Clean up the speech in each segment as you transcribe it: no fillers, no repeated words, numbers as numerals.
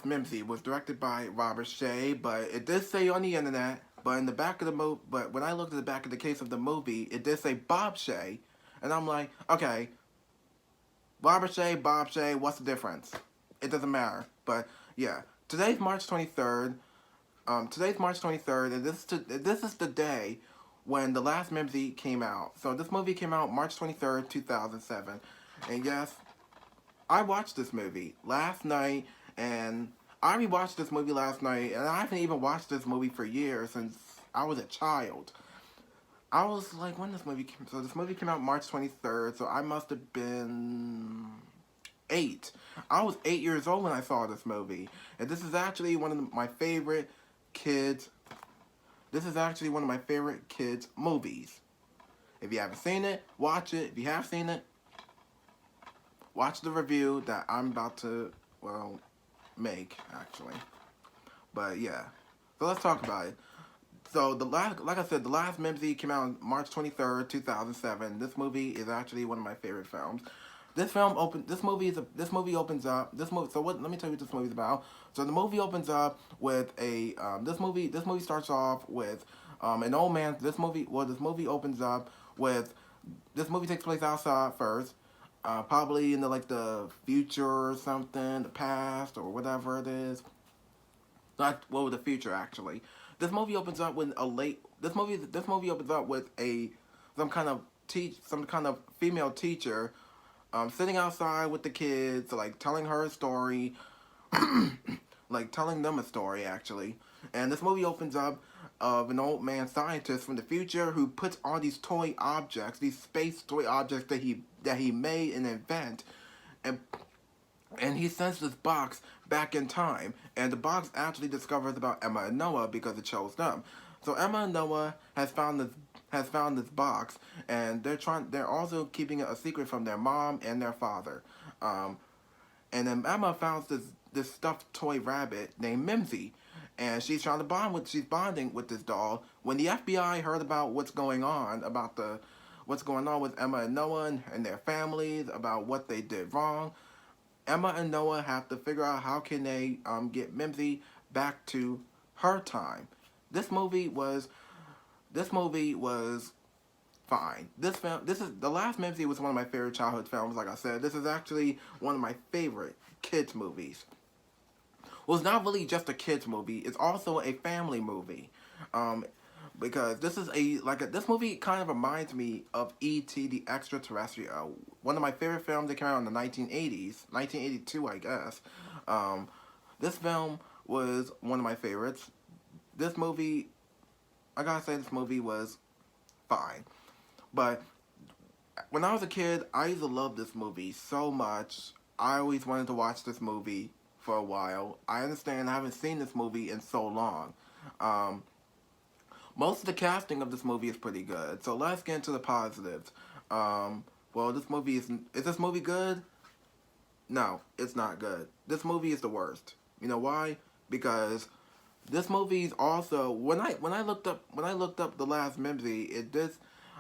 Last Mimzy was directed by Robert Shea, but it did say on the internet, but in the back of the but when I looked at the back of the case of the movie, it did say Bob Shea, and I'm like, okay, Robert Shea, Bob Shea, what's the difference? It doesn't matter. But yeah, today's March 23rd. Today's March 23rd, and this is the day when The Last Mimzy came out. So this movie came out March 23rd, 2007. And yes, I watched this movie last night, and I rewatched this movie last night, and I haven't even watched this movie for years since I was a child. I was like, when this movie came, so this movie came out March 23rd, so I must have been 8. I was 8 years old when I saw this movie, and this is actually one of my favorite kids. This is actually one of my favorite kids movies. If you haven't seen it, watch it. If you have seen it, watch the review that I'm about to, well, make, actually. But yeah, so let's talk about it. So like I said, The Last Mimzy came out on March 23rd, 2007. This movie is actually one of my favorite films. This movie opens up. So what? Let me tell you what this movie's about. So the movie opens up with a. This movie starts off with, an old man. This movie opens up with. This movie takes place outside first. Probably in the future or something, the past or whatever it is. Not well, the future actually. This movie opens up with a late. This movie opens up with a some kind of female teacher, sitting outside with the kids, like telling her a story, like telling them a story actually. And this movie opens up of an old man scientist from the future who puts all these toy objects, these space toy objects that he made and invent, and he sends this box back in time, and the box actually discovers about Emma and Noah because it shows them. So Emma and Noah has found this box, and they're also keeping it a secret from their mom and their father. And then Emma found this stuffed toy rabbit named Mimsy, and she's bonding with this doll. When the FBI heard about what's going on with Emma and Noah and their families, about what they did wrong, Emma and Noah have to figure out how can they get Mimsy back to her time. This movie was fine. The Last Mimsy was one of my favorite childhood films. Like I said, this is actually one of my favorite kids movies. Well, it's not really just a kids movie. It's also a family movie. Because this movie kind of reminds me of E.T. the Extraterrestrial, one of my favorite films that came out in the 1980s, 1982, I guess. This film was one of my favorites. This movie, I gotta say, this movie was fine. But when I was a kid, I used to love this movie so much. I always wanted to watch this movie for a while. I understand I haven't seen this movie in so long. Most of the casting of this movie is pretty good. So let's get into the positives. Well, is this movie good? No, it's not good. This movie is the worst. You know why? Because this movie is also when I looked up The Last Mimzy,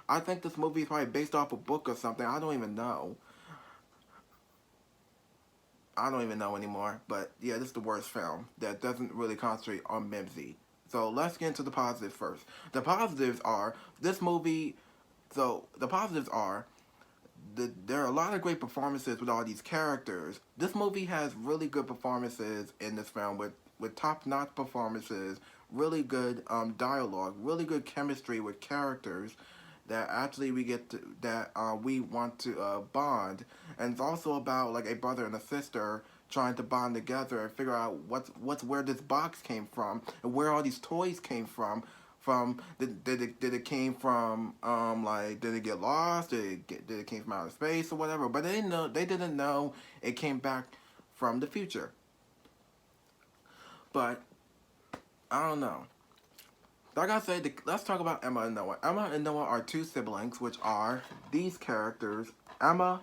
I think this movie is probably based off a book or something. I don't even know. I don't even know anymore. But yeah, this is the worst film that doesn't really concentrate on Mimsy. So let's get into the positives first. The positives are this movie. So the positives are there are a lot of great performances with all these characters. This movie has really good performances in this film with top-notch performances, really good dialogue, really good chemistry with characters that actually we want to bond. And it's also about like a brother and a sister trying to bond together and figure out where this box came from and where all these toys came from. Did it came from did it get lost? Did it came from outer space or whatever? But they didn't know it came back from the future. But I don't know. Like I said, let's talk about Emma and Noah. Emma and Noah are two siblings, which are these characters, Emma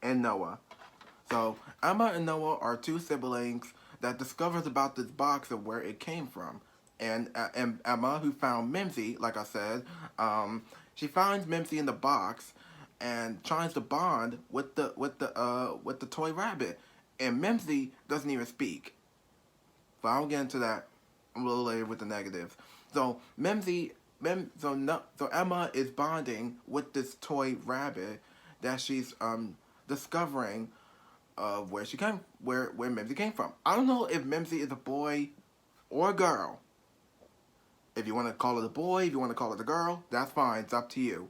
and Noah. So Emma and Noah are two siblings that discovers about this box and where it came from. And Emma, who found Mimsy, like I said, she finds Mimsy in the box and tries to bond with the toy rabbit. And Mimsy doesn't even speak. but I'll get into that a little later with the negatives. So so Emma is bonding with this toy rabbit that she's discovering of where Mimzy came from. I don't know if Mimzy is a boy or a girl. If you want to call it a boy, if you want to call it a girl, that's fine. It's up to you.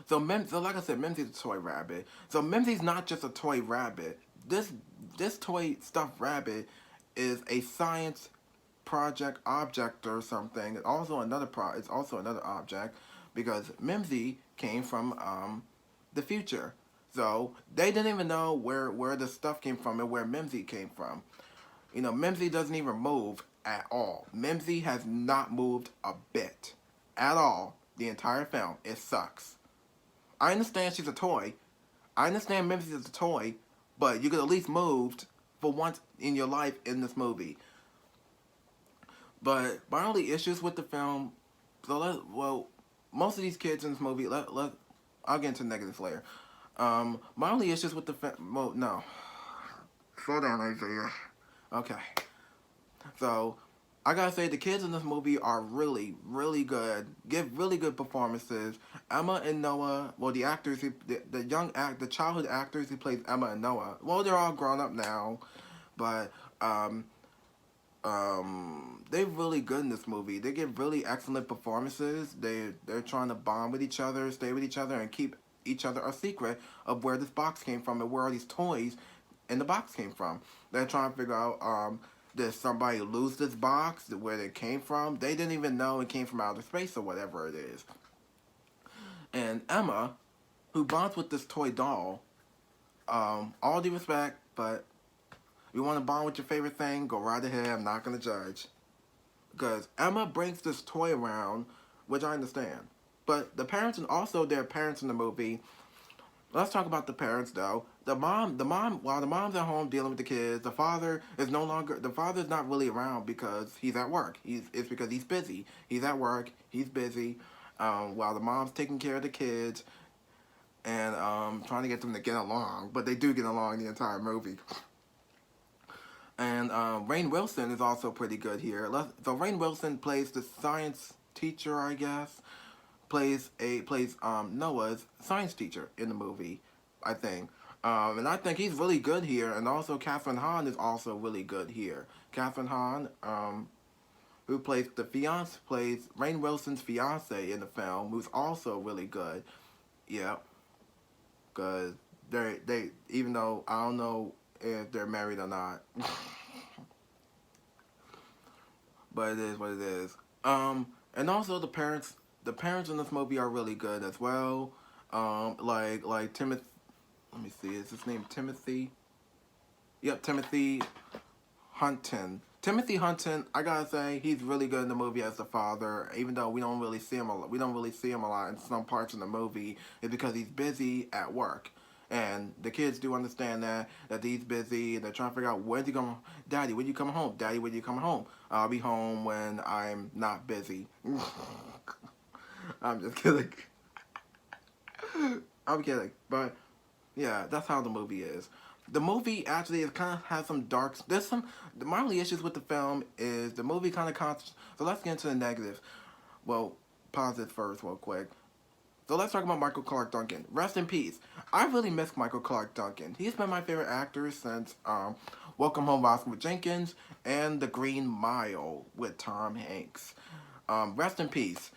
So like I said, Mimzy's a toy rabbit. So Mimzy's not just a toy rabbit. This toy stuffed rabbit is a science project object or something. It's also another object because Mimzy came from the future. So they didn't even know where the stuff came from and where Mimzy came from. You know, Mimzy doesn't even move at all. Mimzy has not moved a bit at all the entire film. It sucks. I understand she's a toy. I understand Mimzy is a toy, but you could at least move for once in your life in this movie. But my only issues with the film, most of these kids in this movie, I'll get into negatives later. My only issues with the film, well, no, slow down, Isaiah. Okay, so I gotta say the kids in this movie are really, really good. Give really good performances. Emma and Noah, well, the actors, the childhood actors who played Emma and Noah, well, they're all grown up now, but they're really good in this movie. They give really excellent performances. They're trying to bond with each other, stay with each other, and keep each other a secret of where this box came from and where all these toys in the box came from. They're trying to figure out did somebody lose this box, where it came from. They didn't even know it came from outer space or whatever it is. And Emma, who bonds with this toy doll, all due respect, but you want to bond with your favorite thing, go right ahead. I'm not going to judge. Because Emma brings this toy around, which I understand. But the parents, and also their parents in the movie, let's talk about the parents though. While the mom's at home dealing with the kids, the father is not really around because he's at work. It's because he's busy. He's at work, he's busy, while the mom's taking care of the kids and trying to get them to get along. But they do get along the entire movie. And Rainn Wilson is also pretty good here. So Rainn Wilson plays the science teacher, I guess. Plays Noah's science teacher in the movie, I think. And I think he's really good here. And also Catherine Hahn is also really good here. Catherine Hahn, who plays Rainn Wilson's fiance in the film, who's also really good. Yeah, because they even though I don't know if they're married or not. But it is what it is. And also the parents in this movie are really good as well. Like Timothy, let me see, is his name Timothy? Yep, Timothy Hutton. Timothy Hutton, I gotta say, he's really good in the movie as the father. Even though we don't really see him a lot in some parts of the movie, it's because he's busy at work. And the kids do understand that he's busy. They're trying to figure out when's he coming. Daddy, when you coming home? Daddy, when you coming home? I'll be home when I'm not busy. I'm just kidding. I'm kidding. But yeah, that's how the movie is. The movie actually is kind of has some dark. My only issues with the film is the movie kind of So let's get into the negatives. Well, positive first, real quick. So let's talk about Michael Clarke Duncan. Rest in peace. I really miss Michael Clarke Duncan. He's been my favorite actor since Welcome Home, Roscoe Jenkins and The Green Mile with Tom Hanks. Rest in peace.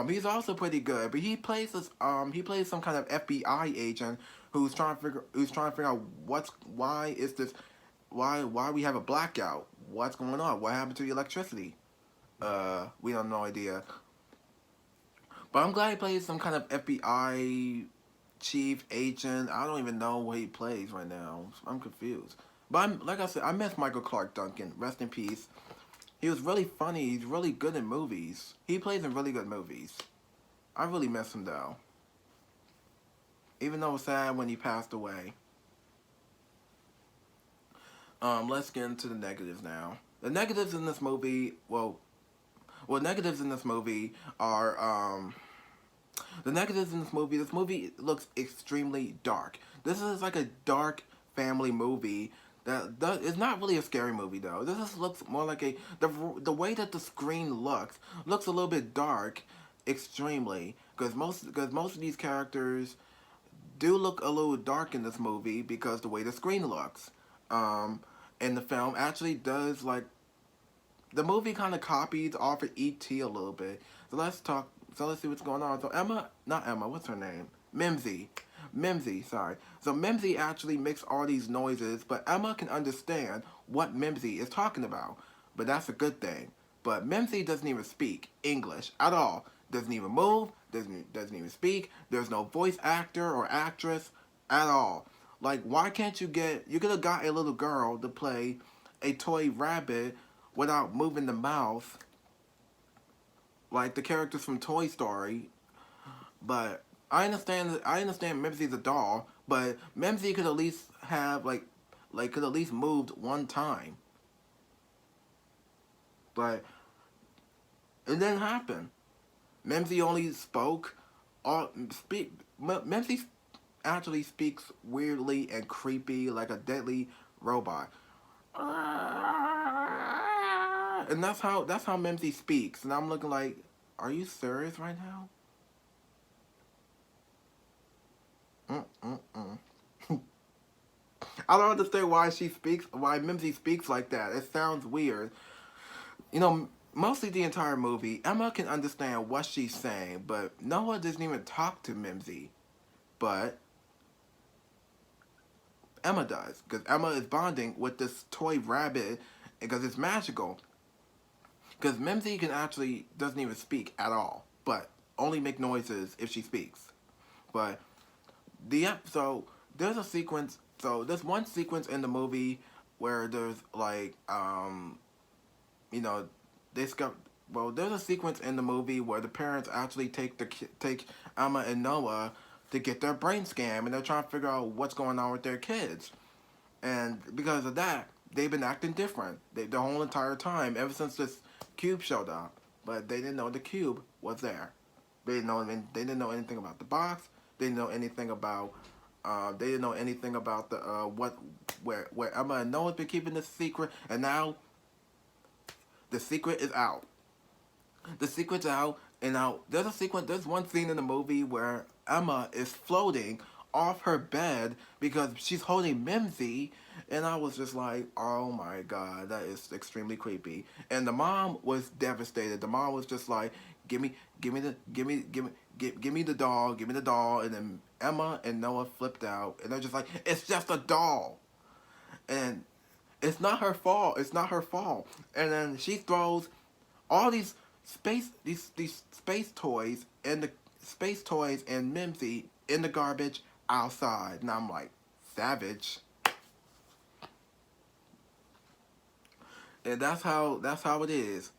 He's also pretty good, but he plays some kind of FBI agent who's trying to figure out why we have a blackout. What's going on? What happened to the electricity? We have no idea. But I'm glad he plays some kind of FBI chief agent. I don't even know what he plays right now. I'm confused. But like I said, I miss Michael Clarke Duncan. Rest in peace. He was really funny. He's really good in movies. He plays in really good movies. I really miss him though. Even though it's sad when he passed away. Let's get into the negatives now. The negatives in this movie, negatives in this movie are, this movie looks extremely dark. This is like a dark family movie That it's not really a scary movie though. This just looks more like the way that the screen looks a little bit dark, extremely, because most of these characters do look a little dark in this movie because the way the screen looks. Um, and the film actually does like the movie kind of copies off of E.T. a little bit. So let's talk. So let's see what's going on. So Emma, not Emma, what's her name? Mimsy. Mimsy, sorry. So Mimsy actually makes all these noises, but Emma can understand what Mimsy is talking about. But that's a good thing. But Mimsy doesn't even speak English at all. Doesn't even move. Doesn't even speak. There's no voice actor or actress at all. Like, why can't you get? You could have got a little girl to play a toy rabbit without moving the mouth like the characters from Toy Story. But I understand Mimsy's a doll, but Mimsy could at least have like could at least moved one time. But it didn't happen. Mimsy only spoke all speak Mimsy actually speaks weirdly and creepy like a deadly robot. And that's how Mimsy speaks. And I'm looking like, are you serious right now? Mm-mm-mm. I don't understand why Mimsy speaks like that. It sounds weird. You know, mostly the entire movie, Emma can understand what she's saying, but Noah doesn't even talk to Mimsy. But Emma does, because Emma is bonding with this toy rabbit because it's magical. Because Mimsy can actually doesn't even speak at all, but only make noises if she speaks. But so there's a sequence. So there's one sequence in the movie where there's like you know they got well there's a sequence in the movie where the parents actually take Emma and Noah to get their brain scan, and they're trying to figure out what's going on with their kids. And because of that, they've been acting different the whole entire time ever since this cube showed up. But they didn't know the cube was there. They didn't know anything about the box. They didn't know anything about they didn't know anything about the what where Emma and Noah's been keeping this secret, and now the secret is out. The secret's out, and now there's a sequence. There's one scene in the movie where Emma is floating off her bed because she's holding Mimsy, and I was just like, oh my god, that is extremely creepy. And the mom was devastated. The mom was just like, give me the doll, give me the doll. And then Emma and Noah flipped out, and they're just like, it's just a doll, and it's not her fault. It's not her fault. And then she throws all these space toys and the space toys and Mimsy in the garbage outside. And I'm like, savage. And that's how it is.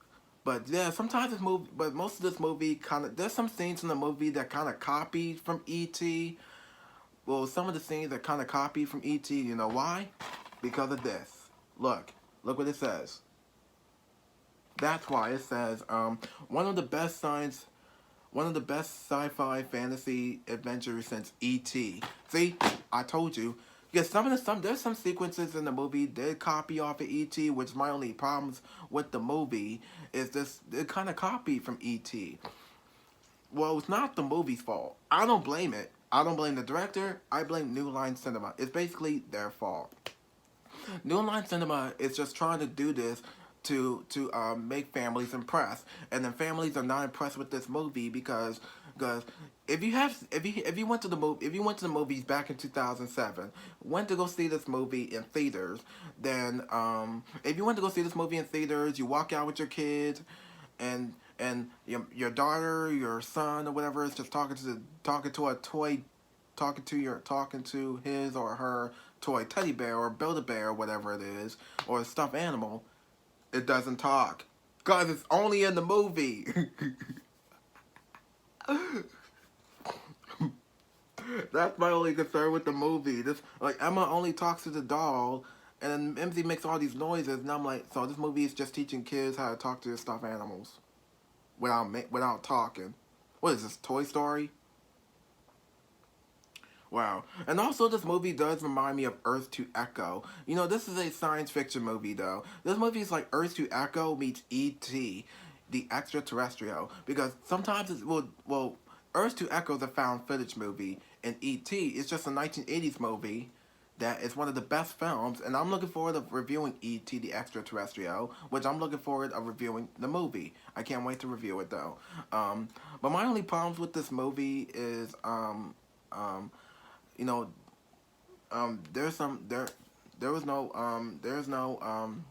But yeah, sometimes this movie, but most of this movie kind of, there's some scenes in the movie that kind of copied from E.T. Well, some of the scenes that kind of copied from E.T. You know why? Because of this. Look what it says. That's why it says one of the best science, one of the best sci-fi fantasy adventures since E.T. See, I told you. Because there's some sequences in the movie did copy off of E.T., which my only problems with the movie is this it kind of copied from E.T. Well, it's not the movie's fault. I don't blame it. I don't blame the director. I blame New Line Cinema. It's basically their fault. New Line Cinema is just trying to do this to make families impressed, and then families are not impressed with this movie because if you went to the movies back in 2007, went to go see this movie in theaters, then if you went to go see this movie in theaters, you walk out with your kids, and your daughter, your son, or whatever is just talking to a toy, talking to his or her toy teddy bear or Build-A-Bear or whatever it is, or a stuffed animal. It doesn't talk because it's only in the movie. That's my only concern with the movie. This like Emma only talks to the doll, and then MZ makes all these noises, and I'm like, so this movie is just teaching kids how to talk to their stuffed animals without talking. What is this, Toy Story? Wow. And also, this movie does remind me of Earth to Echo. You know, this is a science fiction movie, though. This movie is like Earth to Echo meets E.T., the extraterrestrial. Because sometimes it's, well, Earth to Echo is a found footage movie, and E.T. is just a 1980s movie that is one of the best films, and I'm looking forward to reviewing E.T. the Extraterrestrial, which I'm looking forward to reviewing the movie. I can't wait to review it though. But my only problems with this movie is um, you know, there's some there's no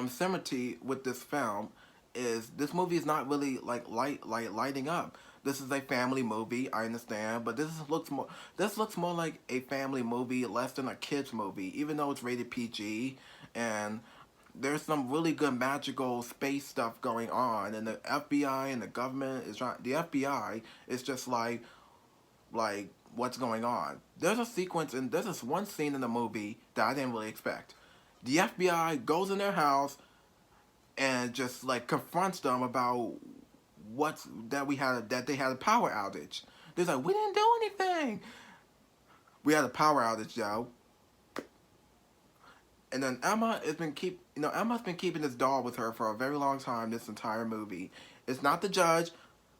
symmetry with this film. Is this movie is not really like lighting up. This is a family movie, I understand, but this looks more like a family movie, less than a kids movie, even though it's rated PG, and there's some really good magical space stuff going on, and the FBI and the government is trying. The FBI is just like what's going on. There's a sequence and there's this one scene in the movie that I didn't really expect. The FBI goes in their house and just like confronts them about what's that they had a power outage. They're like, we didn't do anything. We had a power outage, yo. And then Emma's been keeping this doll with her for a very long time. This entire movie. It's not the judge.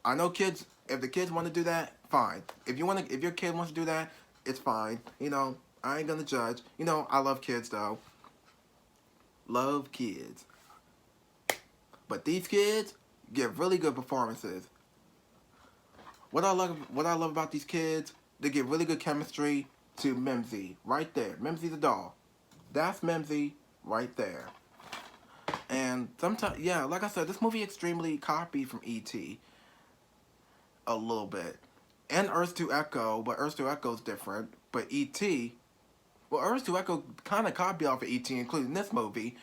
I know kids. If the kids want to do that, fine. If your kid wants to do that, it's fine. I ain't gonna judge. I love kids though. Love kids. But these kids give really good performances. What I love about these kids, they give really good chemistry to Mimzy right there. Mimzy the doll. That's Mimzy right there. And sometimes, yeah, like I said, this movie extremely copied from E.T. a little bit. And Earth to Echo, but Earth to Echo is different. But E.T., well, Earth to Echo kind of copied off of E.T., including this movie.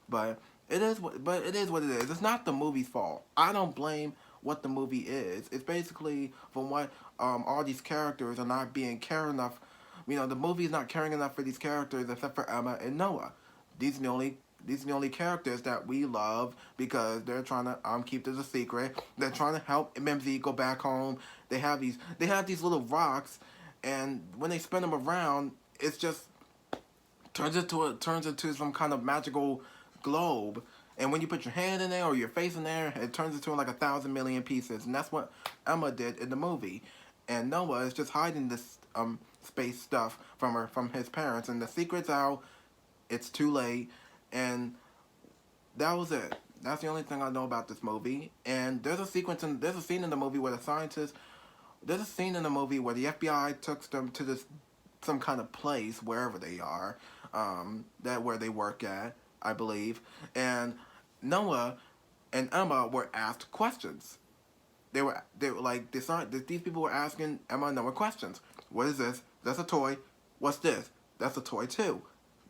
But but it is what it is. It's not the movie's fault. I don't blame what the movie is. It's basically from what all these characters are not being cared enough. The movie is not caring enough for these characters except for Emma and Noah. These are the only these are the only characters that we love because they're trying to keep this a secret. They're trying to help Mimsy go back home. They have these little rocks, and when they spin them around, it's just turns into some kind of magical globe. And when you put your hand in there or your face in there, it turns into like 1,000 million pieces. And that's what Emma did in the movie. And Noah is just hiding this space stuff from his parents. And the secret's out. It's too late. And that was it. That's the only thing I know about this movie. And there's a scene in the movie where there's a scene in the movie where the FBI took them to this some kind of place wherever they are, that where they work at, I believe, and Noah and Emma were asked questions. They were like these people were asking Emma and Noah questions. What is this? That's a toy. What's this? That's a toy too.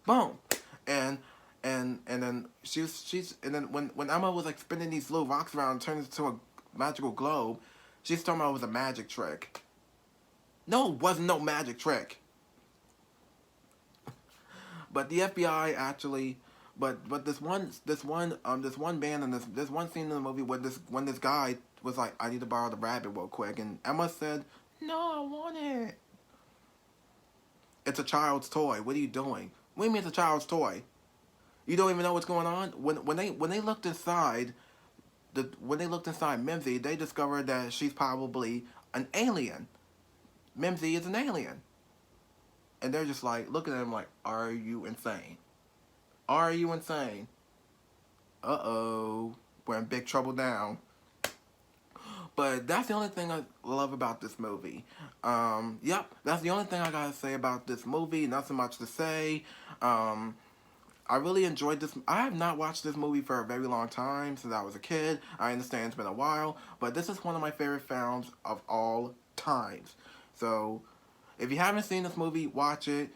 Boom, and and then she's and then when Emma was like spinning these little rocks around, and turns into a magical globe, she's talking about it was a magic trick. No, it wasn't no magic trick. But the FBI actually, but this one band and this one scene in the movie where this guy was like, I need to borrow the rabbit real quick, and Emma said, no, I want it. It's a child's toy. What are you doing? What do you mean it's a child's toy? You don't even know what's going on. When they looked inside when they looked inside Mimsy, they discovered that she's probably an alien. Mimsy is an alien. And they're just like looking at him like, are you insane? Are you insane? Uh-oh. We're in big trouble now. But that's the only thing I love about this movie. Yep, that's the only thing I gotta say about this movie. Not so much to say. I really enjoyed this. I have not watched this movie for a very long time, since I was a kid. I understand it's been a while, but this is one of my favorite films of all times. So, if you haven't seen this movie, watch it.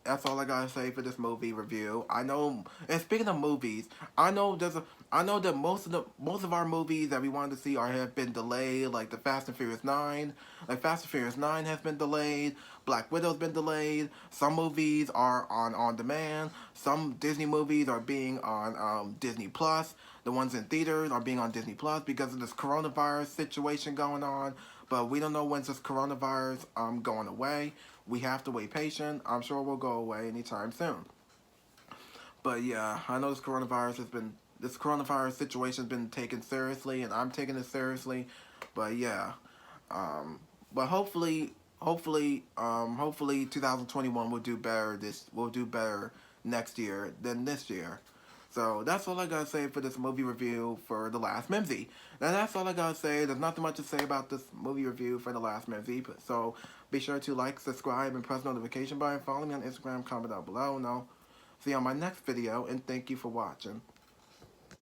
that's all I gotta say for this movie review. I know, and speaking of movies, I know I know that most of our movies that we wanted to see have been delayed, like the Fast and Furious 9. Like Fast and Furious 9 has been delayed. Black Widow's been delayed. Some movies are on demand. Some Disney movies are being on Disney Plus. The ones in theaters are being on Disney Plus because of this coronavirus situation going on. But we don't know when's this coronavirus going away. We have to wait patient. I'm sure it will go away anytime soon. But yeah, I know this coronavirus situation has been taken seriously, and I'm taking it seriously. But yeah, um, but hopefully 2021 will do better. This will do better next year than this year. So that's all I gotta say for this movie review for The Last Mimzy. Now that's all I gotta say. There's nothing much to say about this movie review for The Last Mimzy. So be sure to like, subscribe, and press the notification button. Follow me on Instagram, comment down below, and I'll see you on my next video. And thank you for watching.